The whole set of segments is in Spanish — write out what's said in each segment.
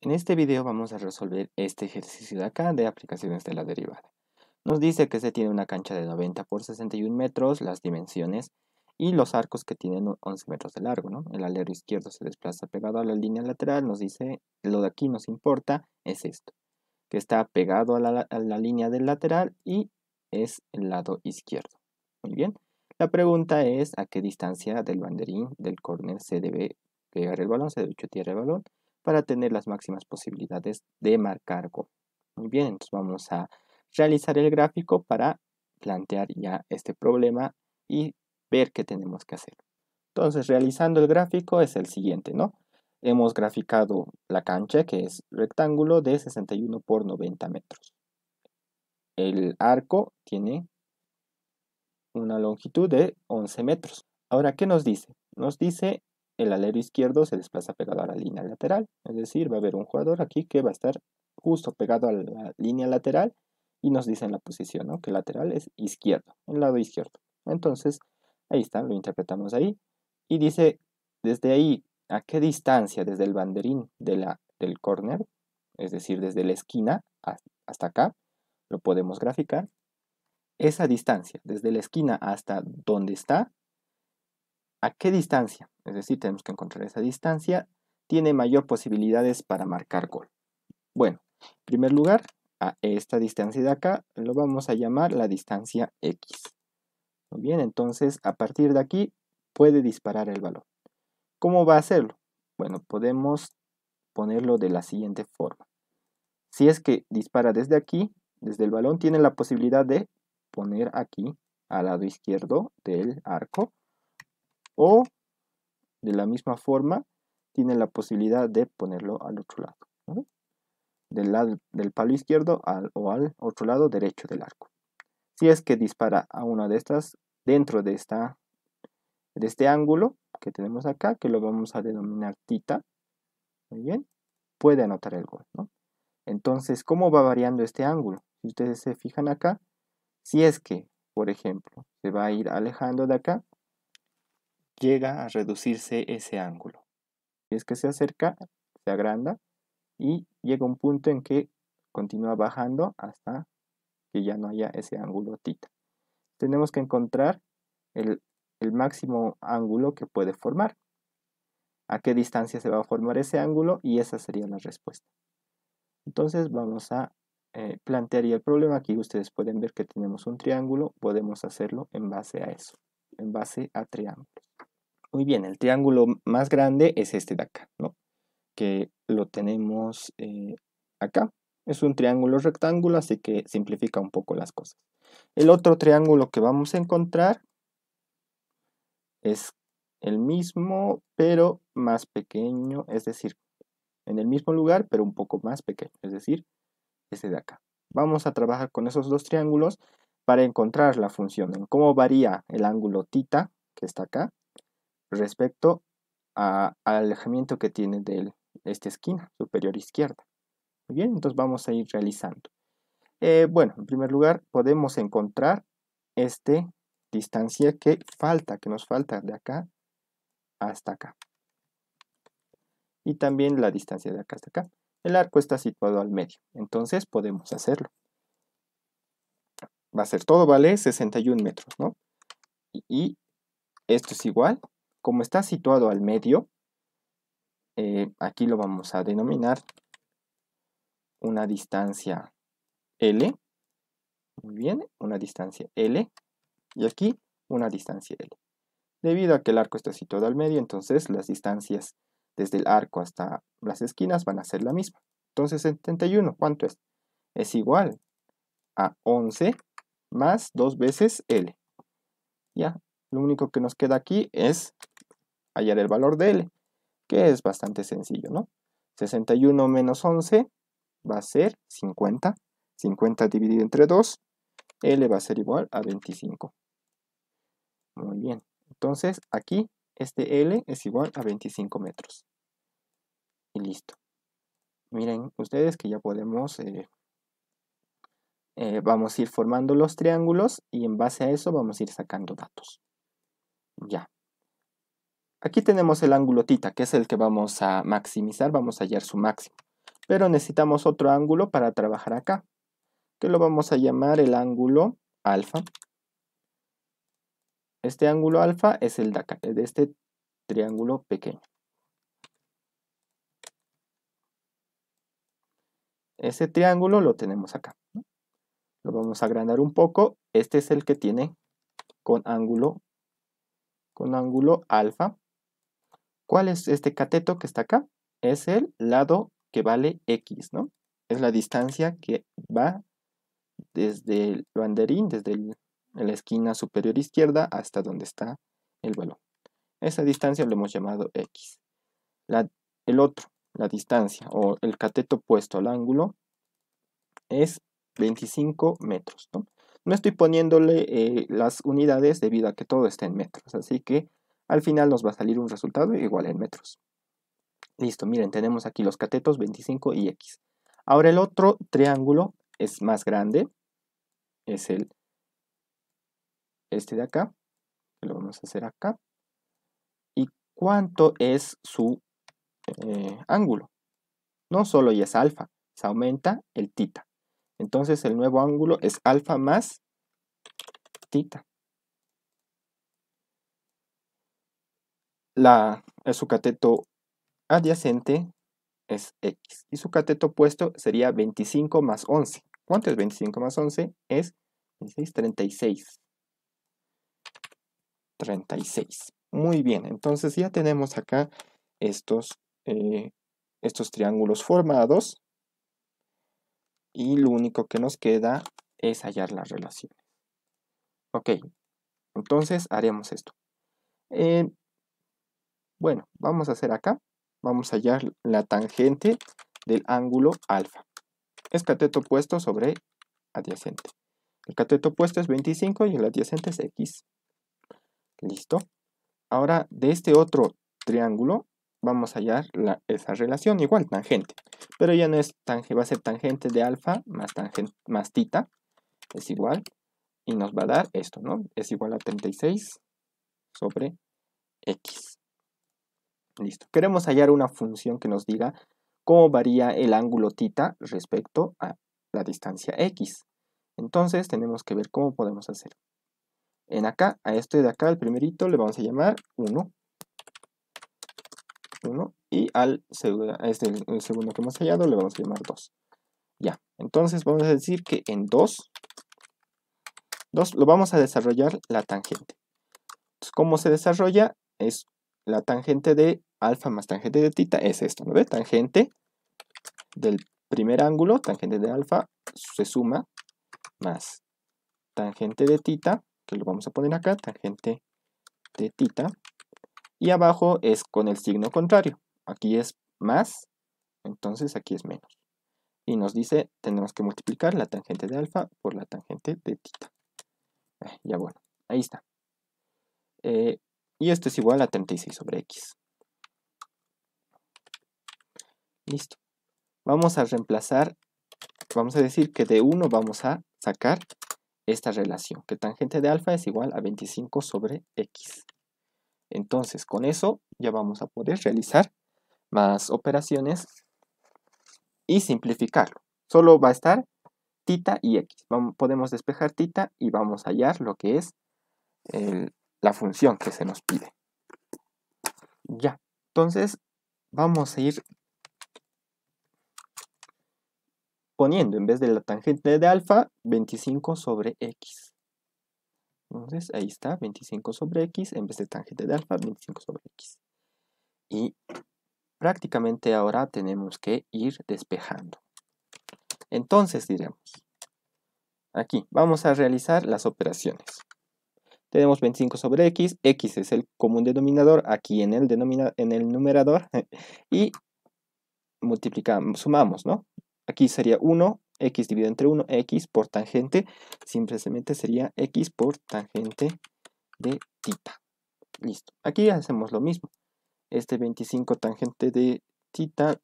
En este video vamos a resolver este ejercicio de acá de aplicaciones de la derivada. Nos dice que se tiene una cancha de 90 por 61 metros, las dimensiones y los arcos que tienen 11 metros de largo, ¿no? El alero izquierdo se desplaza pegado a la línea lateral, nos dice, lo de aquí nos importa, es esto, que está pegado a la línea del lateral y es el lado izquierdo. Muy bien. La pregunta es a qué distancia del banderín del córner se debe pegar el balón, se debe chutear el balón para tener las máximas posibilidades de marcar gol. Muy bien, entonces vamos a realizar el gráfico para plantear ya este problema y ver qué tenemos que hacer. Entonces, realizando el gráfico es el siguiente, ¿no? Hemos graficado la cancha, que es rectángulo de 61 por 90 metros. El arco tiene una longitud de 11 metros. Ahora, ¿qué nos dice? Nos dice el alero izquierdo se desplaza pegado a la línea lateral, es decir, va a haber un jugador aquí que va a estar justo pegado a la línea lateral y nos dice en la posición, ¿no? Que el lateral es izquierdo, el lado izquierdo. Entonces, ahí está, lo interpretamos ahí y dice desde ahí a qué distancia desde el banderín del córner, es decir, desde la esquina hasta acá, lo podemos graficar. Esa distancia, desde la esquina hasta donde está, ¿a qué distancia? Es decir, tenemos que encontrar esa distancia, tiene mayor posibilidades para marcar gol. Bueno, en primer lugar, a esta distancia de acá lo vamos a llamar la distancia X. Muy bien, entonces a partir de aquí puede disparar el balón. ¿Cómo va a hacerlo? Bueno, podemos ponerlo de la siguiente forma. Si es que dispara desde aquí, desde el balón, tiene la posibilidad de poner aquí al lado izquierdo del arco o de la misma forma tiene la posibilidad de ponerlo al otro lado, ¿no? Del lado del palo izquierdo o al otro lado derecho del arco. Si es que dispara a una de estas dentro de este ángulo que tenemos acá, que lo vamos a denominar tita, muy bien, puede anotar el gol, ¿no? Entonces, ¿cómo va variando este ángulo? Si ustedes se fijan acá, si es que, por ejemplo, se va a ir alejando de acá, llega a reducirse ese ángulo. Si es que se acerca, se agranda y llega un punto en que continúa bajando hasta que ya no haya ese ángulo tita. Tenemos que encontrar el máximo ángulo que puede formar. A qué distancia se va a formar ese ángulo y esa sería la respuesta. Entonces vamos a plantear ya el problema. Aquí ustedes pueden ver que tenemos un triángulo, podemos hacerlo en base a eso, en base a triángulos. Muy bien, el triángulo más grande es este de acá, ¿no? Que lo tenemos acá. Es un triángulo rectángulo, así que simplifica un poco las cosas. El otro triángulo que vamos a encontrar es el mismo, pero más pequeño, es decir, en el mismo lugar, pero un poco más pequeño, es decir, este de acá. Vamos a trabajar con esos dos triángulos para encontrar la función en cómo varía el ángulo tita, que está acá, respecto al alejamiento que tiene de esta esquina superior izquierda. Muy bien, entonces vamos a ir realizando. Bueno, en primer lugar podemos encontrar esta distancia que nos falta de acá hasta acá. Y también la distancia de acá hasta acá. El arco está situado al medio, entonces podemos hacerlo. Va a ser todo, vale 61 metros, ¿no? Y esto es igual, como está situado al medio, aquí lo vamos a denominar una distancia L. Muy bien, una distancia L. Y aquí una distancia L. Debido a que el arco está situado al medio, entonces las distancias desde el arco hasta las esquinas van a ser la misma. Entonces 71, ¿cuánto es? Es igual a 11 más 2 veces L. Ya, lo único que nos queda aquí es hallar el valor de L, que es bastante sencillo, ¿no? 61 menos 11 va a ser 50. 50 dividido entre 2, L va a ser igual a 25. Muy bien. Entonces, aquí este L es igual a 25 metros. Y listo. Miren ustedes que ya podemos, vamos a ir formando los triángulos y en base a eso vamos a ir sacando datos. Ya. Aquí tenemos el ángulo tita, que es el que vamos a maximizar, vamos a hallar su máximo. pero necesitamos otro ángulo para trabajar acá, que lo vamos a llamar el ángulo alfa. Este ángulo alfa es el de acá, de este triángulo pequeño. Ese triángulo lo tenemos acá, ¿no? Lo vamos a agrandar un poco. Este es el que tiene con ángulo alfa. ¿Cuál es este cateto que está acá? Es el lado que vale x, ¿no? Es la distancia que va desde el banderín, desde la esquina superior izquierda hasta donde está el balón. Esa distancia lo hemos llamado x. El otro, la distancia o el cateto opuesto al ángulo es 25 metros, ¿no? No estoy poniéndole las unidades debido a que todo está en metros, así que al final nos va a salir un resultado igual en metros. Listo, miren, tenemos aquí los catetos 25 y x. Ahora el otro triángulo es más grande, es este de acá, que lo vamos a hacer acá. ¿Y cuánto es su ángulo? No solo y es alfa, se aumenta el tita. Entonces el nuevo ángulo es alfa más tita. Su cateto adyacente es x y su cateto opuesto sería 25 más 11. ¿Cuánto es 25 más 11? Es 16, 36. 36. Muy bien, entonces ya tenemos acá estos triángulos formados y lo único que nos queda es hallar las relaciones. Ok, entonces haremos esto. Bueno, vamos a hacer acá, vamos a hallar la tangente del ángulo alfa. Es cateto opuesto sobre adyacente. El cateto opuesto es 25 y el adyacente es x. Listo. Ahora, de este otro triángulo, vamos a hallar esa relación, igual, tangente. Pero ya no es tangente, va a ser tangente de alfa más tita, es igual, y nos va a dar esto, ¿no? Es igual a 36 sobre x. Listo. Queremos hallar una función que nos diga cómo varía el ángulo tita respecto a la distancia x. Entonces tenemos que ver cómo podemos hacer. En acá, a este de acá, el primerito, le vamos a llamar 1. 1 y el segundo que hemos hallado le vamos a llamar 2. Ya, entonces vamos a decir que en 2 lo vamos a desarrollar la tangente. Entonces, ¿cómo se desarrolla? Es la tangente de alfa más tangente de tita, es esto, ¿no ve? Tangente del primer ángulo, tangente de alfa, se suma más tangente de tita, que lo vamos a poner acá, tangente de tita, y abajo es con el signo contrario. Aquí es más, entonces aquí es menos. Y nos dice, tenemos que multiplicar la tangente de alfa por la tangente de tita. Ya bueno, ahí está. Y esto es igual a 36 sobre x. Listo. Vamos a reemplazar, vamos a decir que de 1 vamos a sacar esta relación, que tangente de alfa es igual a 25 sobre x. Entonces, con eso ya vamos a poder realizar más operaciones y simplificarlo. Solo va a estar tita y x. Podemos despejar tita y vamos a hallar lo que es la función que se nos pide. Ya, entonces vamos a ir poniendo en vez de la tangente de alfa 25 sobre x. Entonces ahí está, 25 sobre x en vez de tangente de alfa, 25 sobre x. Y prácticamente ahora tenemos que ir despejando. Entonces diremos, aquí vamos a realizar las operaciones. Tenemos 25 sobre x, x es el común denominador aquí en el numerador y multiplicamos, sumamos, ¿no? Aquí sería 1, x dividido entre 1, x por tangente, simplemente sería x por tangente de tita. Listo. Aquí hacemos lo mismo. Este 25 tangente de tita,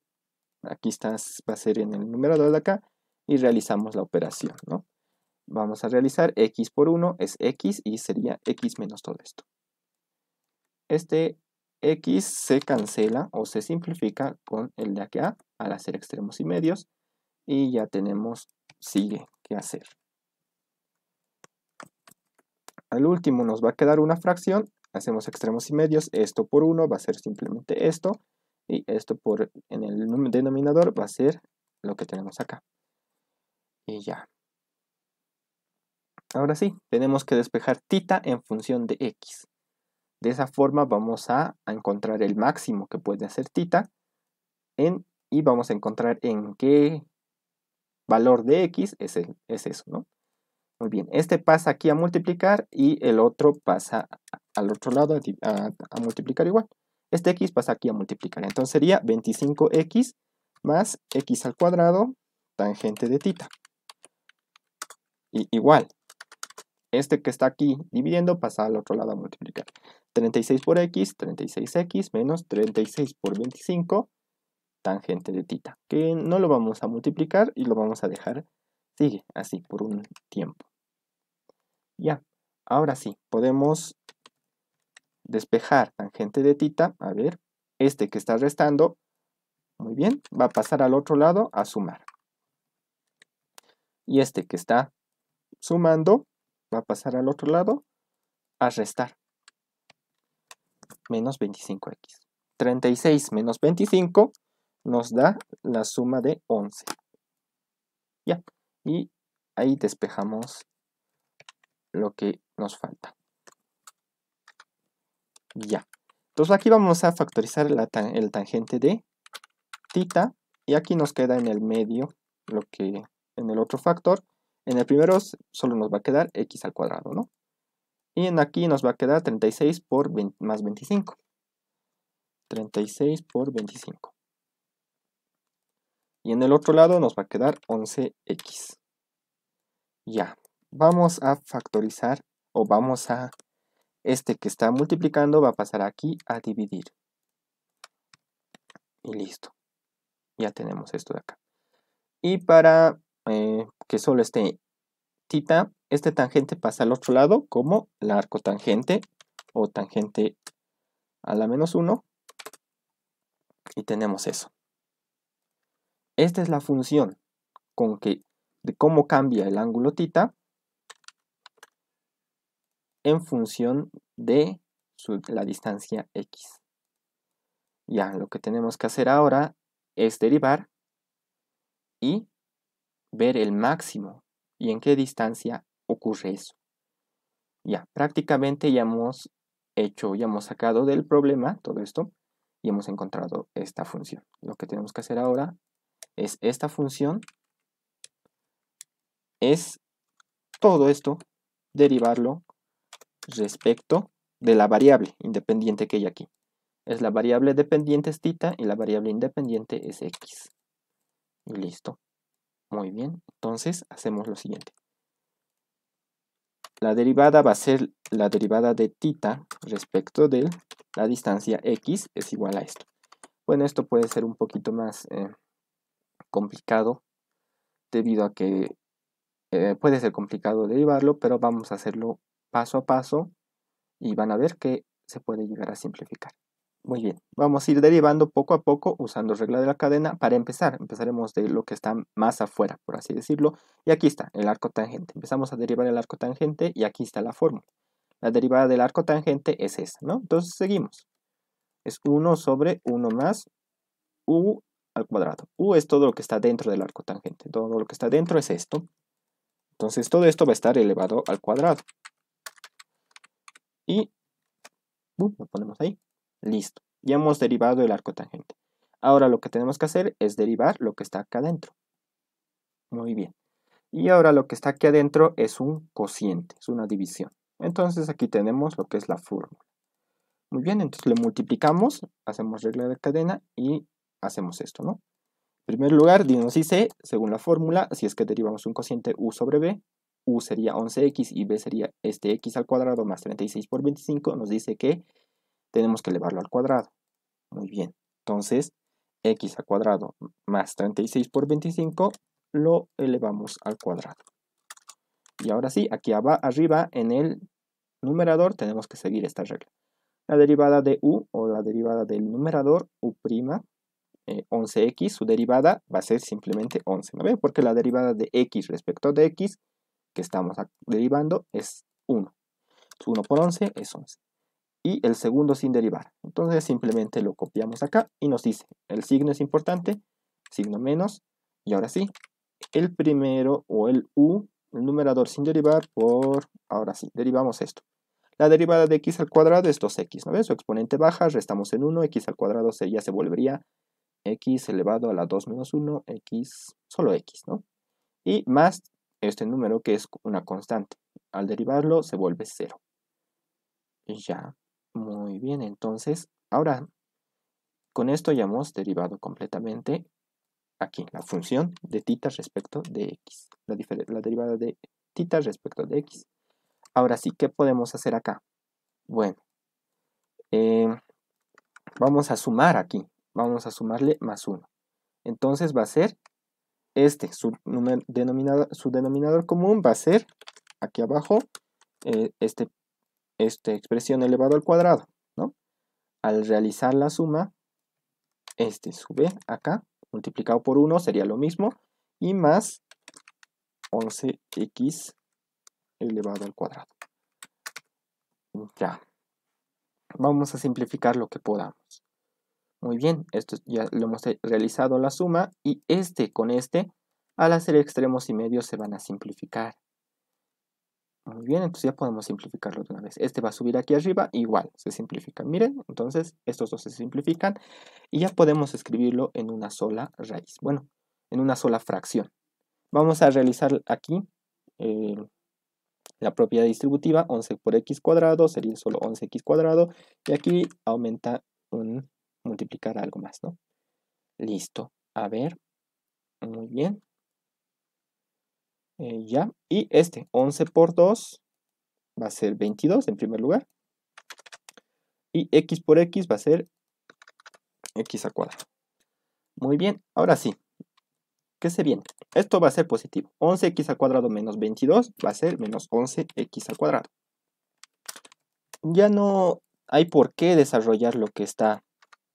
aquí está, va a ser en el numerador de acá, y realizamos la operación, ¿no? Vamos a realizar x por 1 es x y sería x menos todo esto. Este x se cancela o se simplifica con el de acá al hacer extremos y medios. Y ya tenemos sigue qué hacer. Al último nos va a quedar una fracción. Hacemos extremos y medios. Esto por 1 va a ser simplemente esto. Y esto en el denominador va a ser lo que tenemos acá. Y ya. Ahora sí, tenemos que despejar θ en función de x. De esa forma vamos a encontrar el máximo que puede hacer θ y vamos a encontrar en qué valor de x es eso, ¿no? Muy bien, este pasa aquí a multiplicar y el otro pasa al otro lado a multiplicar igual. Este x pasa aquí a multiplicar, entonces sería 25x más x al cuadrado tangente de θ. Y igual, este que está aquí dividiendo pasa al otro lado a multiplicar. 36 por x, 36x menos 36 por 25 tangente de θ, que no lo vamos a multiplicar y lo vamos a dejar, sigue así por un tiempo. Ya, ahora sí, podemos despejar tangente de θ. A ver, este que está restando, muy bien, va a pasar al otro lado a sumar. Y este que está sumando va a pasar al otro lado a restar. Menos 25x. 36 menos 25 nos da la suma de 11. Ya, y ahí despejamos lo que nos falta. Ya. Entonces aquí vamos a factorizar el tangente de θ y aquí nos queda en el medio lo que en el otro factor. En el primero solo nos va a quedar x al cuadrado, ¿no? Y en aquí nos va a quedar 36 por más 25. 36 por 25. Y en el otro lado nos va a quedar 11x. Ya. Vamos a factorizar o vamos a este que está multiplicando va a pasar aquí a dividir. Y listo. Ya tenemos esto de acá. Y para que solo esté θ, este tangente pasa al otro lado como la arcotangente o tangente a la menos 1. Y tenemos eso. Esta es la función de cómo cambia el ángulo θ en función de la distancia x. Ya, lo que tenemos que hacer ahora es derivar y ver el máximo y en qué distancia ocurre eso. Ya, prácticamente ya hemos sacado del problema todo esto y hemos encontrado esta función. Lo que tenemos que hacer ahora es esta función, es todo esto, derivarlo respecto de la variable independiente que hay aquí. Es la variable dependiente es θ y la variable independiente es x. Y listo. Muy bien, entonces hacemos lo siguiente. La derivada va a ser la derivada de θ respecto de la distancia x es igual a esto. Bueno, esto puede ser un poquito más complicado debido a que puede ser complicado derivarlo, pero vamos a hacerlo paso a paso y van a ver que se puede llegar a simplificar. Muy bien, vamos a ir derivando poco a poco usando regla de la cadena. Para empezar, empezaremos de lo que está más afuera, por así decirlo. Y aquí está, el arco tangente. Empezamos a derivar el arco tangente y aquí está la fórmula. La derivada del arco tangente es esa, ¿no? Entonces seguimos. Es 1 sobre 1 más u al cuadrado. U es todo lo que está dentro del arco tangente. Todo lo que está dentro es esto. Entonces todo esto va a estar elevado al cuadrado. Y lo ponemos ahí. Listo. Ya hemos derivado el arco tangente. Ahora lo que tenemos que hacer es derivar lo que está acá adentro. Muy bien. Y ahora lo que está aquí adentro es un cociente, es una división. Entonces aquí tenemos lo que es la fórmula. Muy bien, entonces le multiplicamos, hacemos regla de cadena y hacemos esto, ¿no? En primer lugar, nos dice, según la fórmula, si es que derivamos un cociente u sobre b, u sería 11x y b sería este x al cuadrado más 36 por 25, nos dice que tenemos que elevarlo al cuadrado. Muy bien, entonces x al cuadrado más 36 por 25 lo elevamos al cuadrado. Y ahora sí, aquí arriba en el numerador tenemos que seguir esta regla. La derivada de u o la derivada del numerador, u', 11x, su derivada va a ser simplemente 11, ¿no ve? Porque la derivada de x respecto de x que estamos derivando es 1. 1 por 11 es 11. Y el segundo sin derivar. Entonces simplemente lo copiamos acá y nos dice, el signo es importante, signo menos, y ahora sí, el primero o el u, el numerador sin derivar por, ahora sí, derivamos esto. La derivada de x al cuadrado es 2x, ¿no ves? Su exponente baja, restamos en 1, x al cuadrado ya se volvería x elevado a la 2 menos 1, x, solo x, ¿no? Y más este número que es una constante. Al derivarlo se vuelve 0. Ya, muy bien, entonces, ahora, con esto ya hemos derivado completamente aquí, la función de θ respecto de x, la derivada de θ respecto de x. Ahora sí, ¿qué podemos hacer acá? Bueno, vamos a sumar aquí, vamos a sumarle más 1. Entonces va a ser su denominador común va a ser aquí abajo, esta expresión elevado al cuadrado, ¿no? Al realizar la suma, sube acá, multiplicado por 1 sería lo mismo, y más 11x elevado al cuadrado. Ya, vamos a simplificar lo que podamos. Muy bien, esto ya lo hemos realizado la suma, y con al hacer extremos y medios se van a simplificar. Muy bien, entonces ya podemos simplificarlo de una vez. Este va a subir aquí arriba, igual, se simplifican. Miren, entonces estos dos se simplifican y ya podemos escribirlo en una sola raíz. Bueno, en una sola fracción. Vamos a realizar aquí la propiedad distributiva. 11 por x cuadrado sería solo 11x cuadrado. Y aquí aumenta multiplicar algo más, ¿no? Listo. A ver, muy bien. Ya, y 11 por 2 va a ser 22 en primer lugar. Y x por x va a ser x al cuadrado. Muy bien, ahora sí. ¿Qué se viene? Esto va a ser positivo. 11x al cuadrado menos 22 va a ser menos 11x al cuadrado. Ya no hay por qué desarrollar lo que está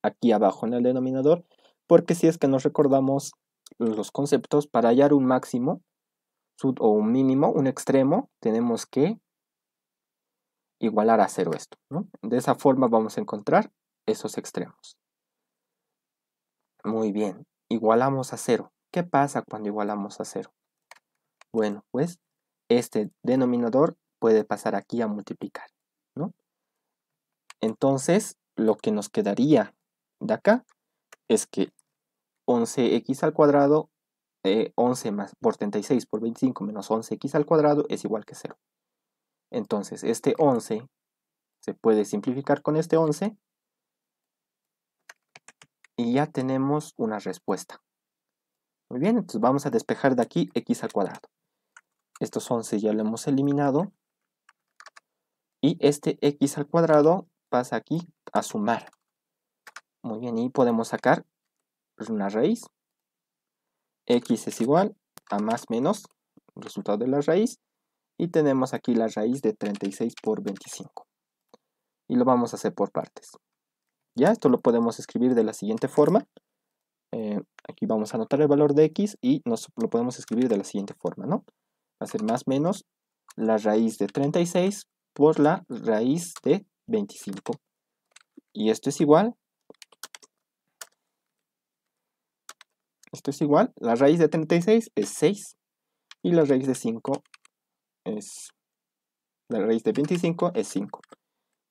aquí abajo en el denominador, porque si es que nos recordamos los conceptos, para hallar un máximo o un mínimo, un extremo, tenemos que igualar a 0 esto, ¿no? De esa forma vamos a encontrar esos extremos. Muy bien, igualamos a 0. ¿Qué pasa cuando igualamos a 0? Bueno, pues este denominador puede pasar aquí a multiplicar, ¿no? Entonces, lo que nos quedaría de acá es que 11x al cuadrado, 11 más por 36 por 25 menos 11x al cuadrado es igual que 0. Entonces, este 11 se puede simplificar con este 11 y ya tenemos una respuesta. Muy bien, entonces vamos a despejar de aquí x al cuadrado. Estos 11 ya lo hemos eliminado. Y este x al cuadrado pasa aquí a sumar. Muy bien, y podemos sacar una raíz. X es igual a más menos el resultado de la raíz. Y tenemos aquí la raíz de 36 por 25. Y lo vamos a hacer por partes. Ya, esto lo podemos escribir de la siguiente forma. Aquí vamos a anotar el valor de x y lo podemos escribir de la siguiente forma, ¿no? Va a ser más menos la raíz de 36 por la raíz de 25. Y esto es igual la raíz de 36 es 6 y la raíz de 5 es, la raíz de 25 es 5.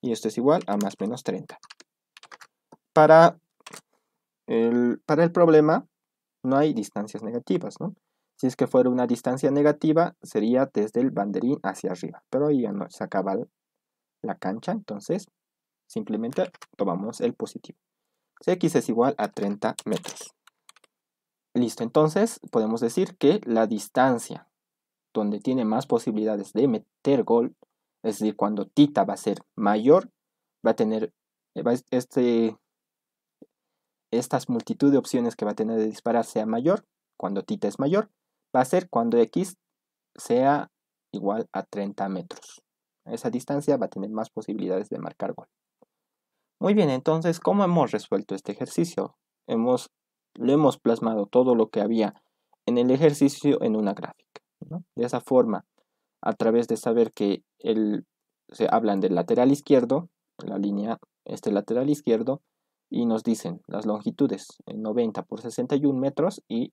Y esto es igual a más menos 30. Para el problema no hay distancias negativas, ¿no? Si es que fuera una distancia negativa, sería desde el banderín hacia arriba. Pero ahí ya no se acaba la cancha, entonces simplemente tomamos el positivo. X es igual a 30 metros. Listo, entonces podemos decir que la distancia donde tiene más posibilidades de meter gol, es decir, cuando θ va a ser mayor, va a tener estas multitud de opciones que va a tener de disparar sea mayor, cuando θ es mayor, va a ser cuando x sea igual a 30 metros. Esa distancia va a tener más posibilidades de marcar gol. Muy bien, entonces, ¿cómo hemos resuelto este ejercicio? Hemos lo hemos plasmado todo lo que había en el ejercicio en una gráfica, ¿no? De esa forma, a través de saber que se hablan del lateral izquierdo, la línea, este lateral izquierdo, y nos dicen las longitudes, 90 por 61 metros, y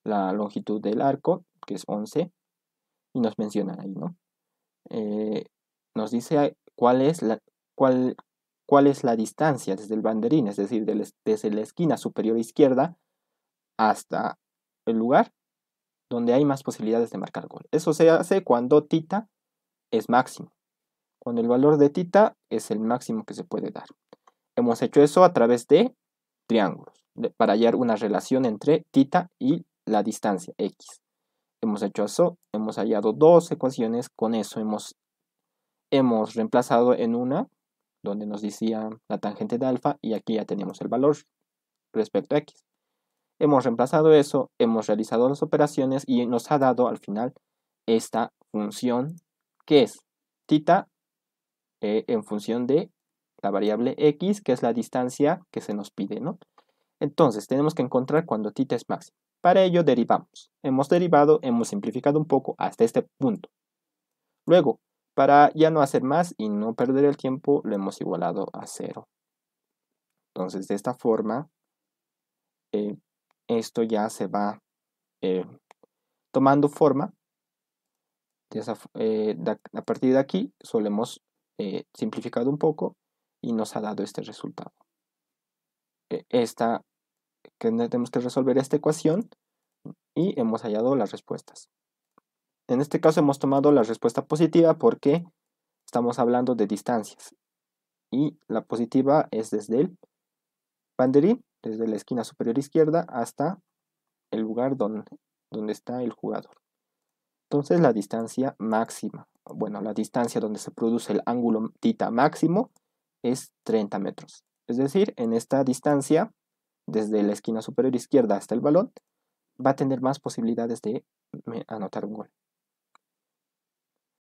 la longitud del arco, que es 11, y nos mencionan ahí, ¿no? Nos dice cuál, cuál es la distancia desde el banderín, es decir, desde la esquina superior izquierda hasta el lugar donde hay más posibilidades de marcar gol. Eso se hace cuando tita es máximo, cuando el valor de tita es el máximo que se puede dar. Hemos hecho eso a través de triángulos, para hallar una relación entre tita y la distancia x. Hemos hecho eso, hemos hallado dos ecuaciones, con eso hemos reemplazado en una donde nos decía la tangente de alfa y aquí ya teníamos el valor respecto a x. Hemos reemplazado eso, hemos realizado las operaciones y nos ha dado al final esta función que es tita en función de la variable x, que es la distancia que se nos pide, ¿no? Entonces tenemos que encontrar cuando tita es máximo. Para ello derivamos. Hemos derivado, hemos simplificado un poco hasta este punto. Luego, para ya no hacer más y no perder el tiempo, lo hemos igualado a 0. Entonces, de esta forma, esto ya se va tomando forma. A partir de aquí, solo hemos simplificado un poco y nos ha dado este resultado. Que tenemos que resolver esta ecuación y hemos hallado las respuestas. En este caso hemos tomado la respuesta positiva porque estamos hablando de distancias. Y la positiva es desde el banderín, desde la esquina superior izquierda hasta el lugar donde está el jugador. Entonces la distancia máxima, bueno, la distancia donde se produce el ángulo tita máximo es 30 metros. Es decir, en esta distancia, desde la esquina superior izquierda hasta el balón, va a tener más posibilidades de anotar un gol.